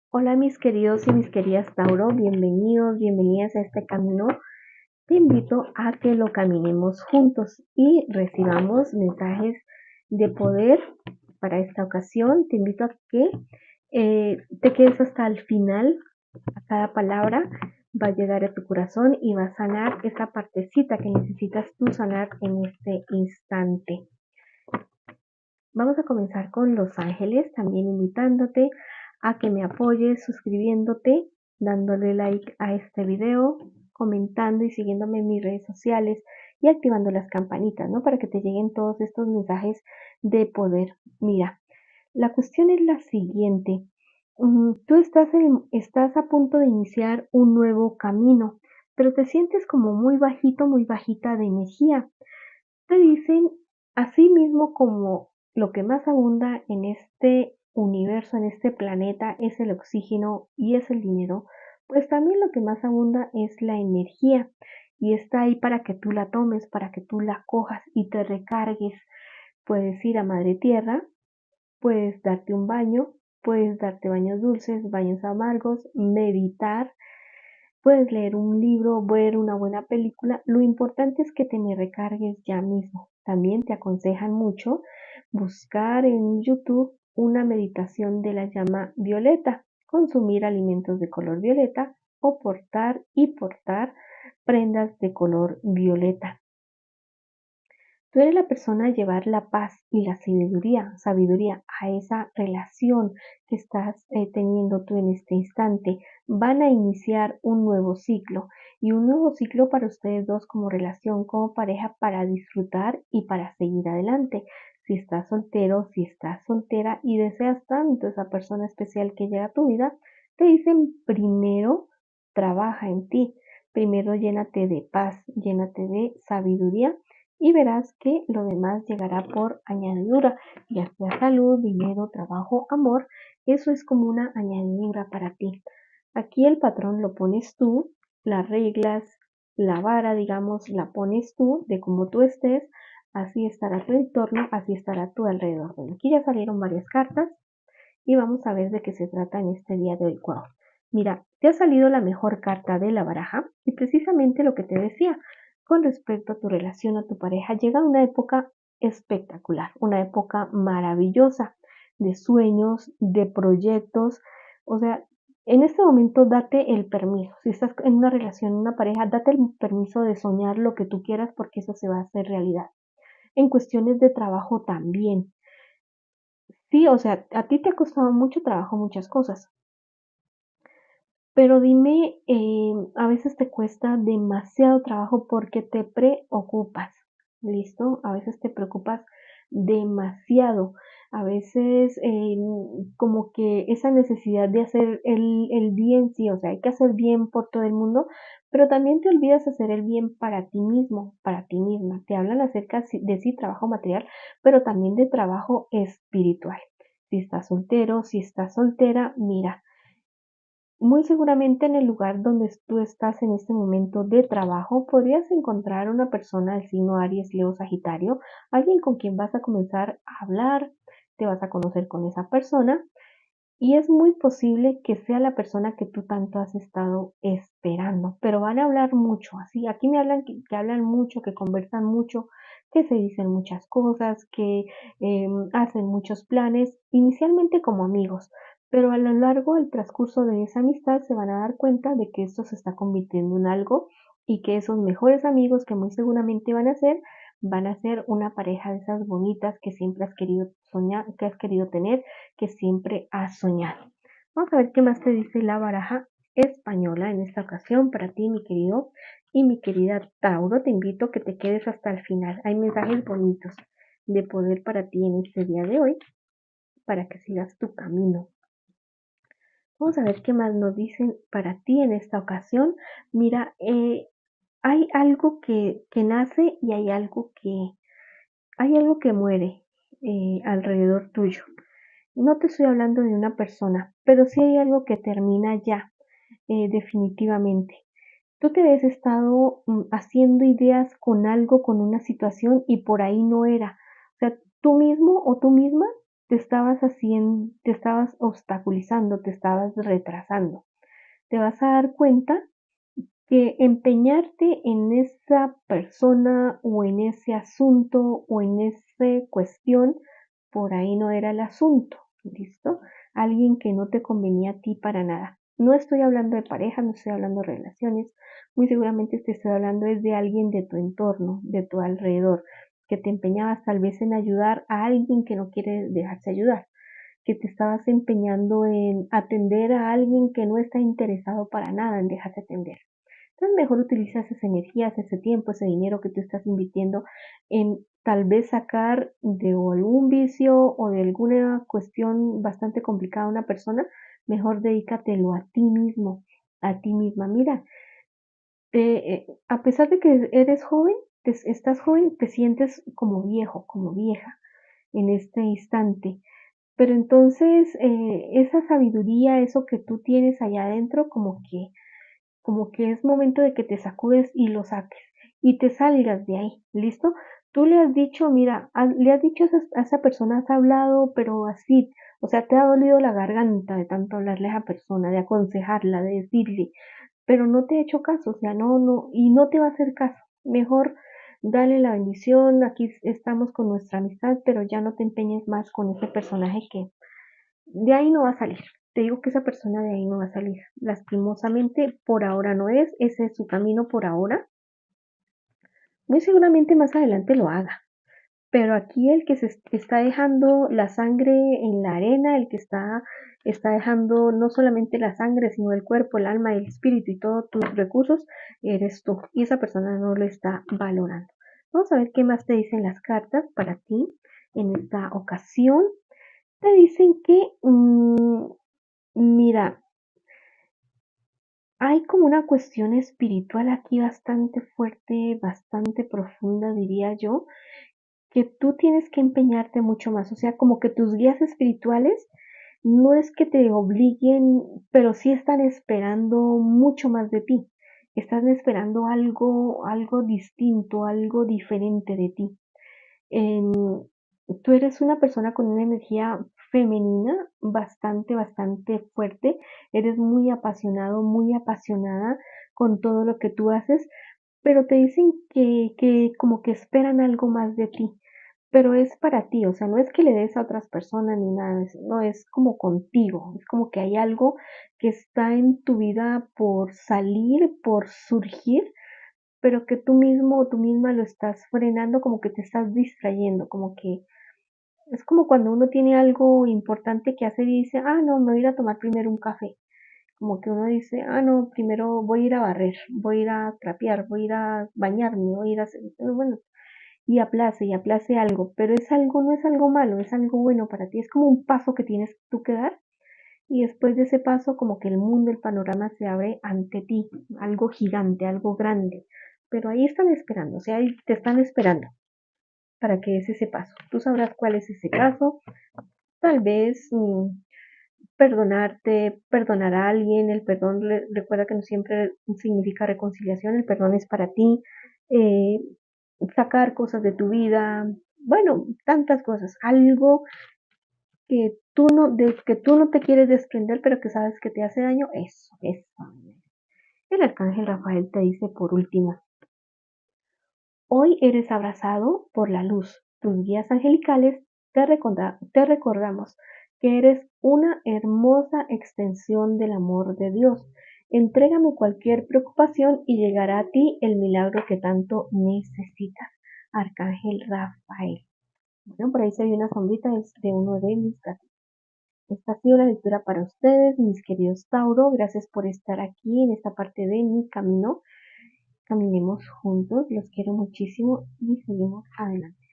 Hola mis queridos y mis queridas Tauro, bienvenidos, bienvenidas a este camino. Te invito a que lo caminemos juntos y recibamos mensajes de poder para esta ocasión. Te invito a que te quedes hasta el final. A cada palabra va a llegar a tu corazón y va a sanar esa partecita que necesitas tú sanar en este instante. Vamos a comenzar con los ángeles, también invitándote a que me apoyes suscribiéndote, dándole like a este video, comentando y siguiéndome en mis redes sociales y activando las campanitas, ¿no? Para que te lleguen todos estos mensajes de poder. Mira, la cuestión es la siguiente. Tú estás a punto de iniciar un nuevo camino, pero te sientes como muy bajito, muy bajita de energía. Te dicen, así mismo como lo que más abunda en este universo, en este planeta, es el oxígeno y es el dinero, pues también lo que más abunda es la energía y está ahí para que tú la tomes, para que tú la cojas y te recargues. Puedes ir a Madre Tierra, puedes darte un baño, puedes darte baños dulces, baños amargos, meditar. Puedes leer un libro, ver una buena película. Lo importante es que te me recargues ya mismo. También te aconsejan mucho buscar en YouTube una meditación de la llama violeta, consumir alimentos de color violeta o portar prendas de color violeta. Tú eres la persona a llevar la paz y la sabiduría a esa relación que estás teniendo tú en este instante. Van a iniciar un nuevo ciclo y un nuevo ciclo para ustedes dos como relación, como pareja, para disfrutar y para seguir adelante. Si estás soltero, si estás soltera y deseas tanto esa persona especial que llega a tu vida, te dicen primero trabaja en ti, primero llénate de paz, llénate de sabiduría y verás que lo demás llegará por añadidura, ya sea salud, dinero, trabajo, amor. Eso es como una añadidura para ti. Aquí el patrón lo pones tú, las reglas, la vara, digamos, la pones tú de cómo tú estés, así estará tu entorno, así estará tu alrededor. Bueno, aquí ya salieron varias cartas y vamos a ver de qué se trata en este día de hoy. Wow. Mira, te ha salido la mejor carta de la baraja y precisamente lo que te decía con respecto a tu relación, a tu pareja, llega una época espectacular, una época maravillosa de sueños, de proyectos. O sea, en este momento date el permiso. Si estás en una relación, en una pareja, date el permiso de soñar lo que tú quieras porque eso se va a hacer realidad. En cuestiones de trabajo también. Sí, o sea, a ti te ha costado mucho trabajo muchas cosas, pero dime, a veces te cuesta demasiado trabajo porque te preocupas, ¿listo? A veces te preocupas demasiado, a veces como que esa necesidad de hacer el bien, sí, o sea, hay que hacer bien por todo el mundo, pero también te olvidas hacer el bien para ti mismo, para ti misma. Te hablan acerca de sí trabajo material, pero también de trabajo espiritual. Si estás soltero, si estás soltera, mira, muy seguramente en el lugar donde tú estás en este momento de trabajo podrías encontrar una persona del signo Aries, Leo, Sagitario, alguien con quien vas a comenzar a hablar, te vas a conocer con esa persona y es muy posible que sea la persona que tú tanto has estado esperando, pero van a hablar mucho, así, aquí me hablan que hablan mucho, que conversan mucho, que se dicen muchas cosas, que hacen muchos planes, inicialmente como amigos, pero a lo largo del transcurso de esa amistad se van a dar cuenta de que esto se está convirtiendo en algo y que esos mejores amigos que muy seguramente van a ser una pareja de esas bonitas que siempre has querido soñar, que has querido tener, que siempre has soñado. Vamos a ver qué más te dice la baraja española en esta ocasión para ti, mi querido y mi querida Tauro. Te invito a que te quedes hasta el final. Hay mensajes bonitos de poder para ti en este día de hoy, para que sigas tu camino. Vamos a ver qué más nos dicen para ti en esta ocasión. Mira, hay algo que nace y hay algo que muere alrededor tuyo. No te estoy hablando de una persona, pero sí hay algo que termina ya, definitivamente. Tú te habías estado haciendo ideas con algo, con una situación y por ahí no era. O sea, tú mismo o tú misma te estabas obstaculizando, te estabas retrasando. Te vas a dar cuenta que empeñarte en esa persona o en ese asunto o en esa cuestión, por ahí no era el asunto, ¿listo? Alguien que no te convenía a ti para nada. No estoy hablando de pareja, no estoy hablando de relaciones, muy seguramente te estoy hablando es de alguien de tu entorno, de tu alrededor, que te empeñabas tal vez en ayudar a alguien que no quiere dejarse ayudar, que te estabas empeñando en atender a alguien que no está interesado para nada en dejarse atender. Entonces mejor utiliza esas energías, ese tiempo, ese dinero que tú estás invirtiendo en tal vez sacar de algún vicio o de alguna cuestión bastante complicada a una persona, mejor dedícatelo a ti mismo, a ti misma. Mira, a pesar de que eres joven, estás joven, te sientes como viejo, como vieja en este instante. Pero entonces esa sabiduría, eso que tú tienes allá adentro, como que es momento de que te sacudes y lo saques y te salgas de ahí, ¿listo? Tú le has dicho, mira, le has dicho a esa persona, has hablado, pero así, o sea, te ha dolido la garganta de tanto hablarle a esa persona, de aconsejarla, de decirle, pero no te ha hecho caso, o sea, no, y no te va a hacer caso. Mejor dale la bendición, aquí estamos con nuestra amistad, pero ya no te empeñes más con ese personaje que de ahí no va a salir. Te digo que esa persona de ahí no va a salir. Lastimosamente, por ahora no es. Ese es su camino por ahora. Muy seguramente más adelante lo haga. Pero aquí el que se está dejando la sangre en la arena, el que está dejando no solamente la sangre, sino el cuerpo, el alma, el espíritu y todos tus recursos, eres tú. Y esa persona no lo está valorando. Vamos a ver qué más te dicen las cartas para ti en esta ocasión. Te dicen que, mira, hay como una cuestión espiritual aquí bastante fuerte, bastante profunda, diría yo, que tú tienes que empeñarte mucho más. O sea, como que tus guías espirituales no es que te obliguen, pero sí están esperando mucho más de ti. Están esperando algo distinto, algo diferente de ti. En, Tú eres una persona con una energía femenina bastante fuerte. Eres muy apasionado, muy apasionada con todo lo que tú haces, pero te dicen que como que esperan algo más de ti, pero es para ti, o sea, no es que le des a otras personas ni nada, no es como contigo, es como que hay algo que está en tu vida por salir, por surgir, pero que tú mismo o tú misma lo estás frenando, como que te estás distrayendo, como que es como cuando uno tiene algo importante que hacer y dice, ah, no, me voy a ir a tomar primero un café. Como que uno dice, ah, no, primero voy a ir a barrer, voy a ir a trapear, voy a ir a bañarme, voy a ir a hacer, bueno, y aplace algo, pero es algo, no es algo malo, es algo bueno para ti, es como un paso que tienes tú que dar y después de ese paso como que el mundo, el panorama se abre ante ti, algo gigante, algo grande, pero ahí están esperando, o sea, ahí te están esperando para que des ese paso. Tú sabrás cuál es ese paso, tal vez perdonarte, perdonar a alguien, el perdón, recuerda que no siempre significa reconciliación, el perdón es para ti, eh, sacar cosas de tu vida, bueno, tantas cosas, algo que tú no te quieres desprender, pero que sabes que te hace daño, eso. El arcángel Rafael te dice por último, hoy eres abrazado por la luz. Tus guías angelicales te recordamos que eres una hermosa extensión del amor de Dios. Entrégame cualquier preocupación y llegará a ti el milagro que tanto necesitas. Arcángel Rafael. Bueno, por ahí se ve una sombrita de uno de mis gatos. Esta ha sido la lectura para ustedes, mis queridos Tauro. Gracias por estar aquí en esta parte de mi camino. Caminemos juntos, los quiero muchísimo y seguimos adelante.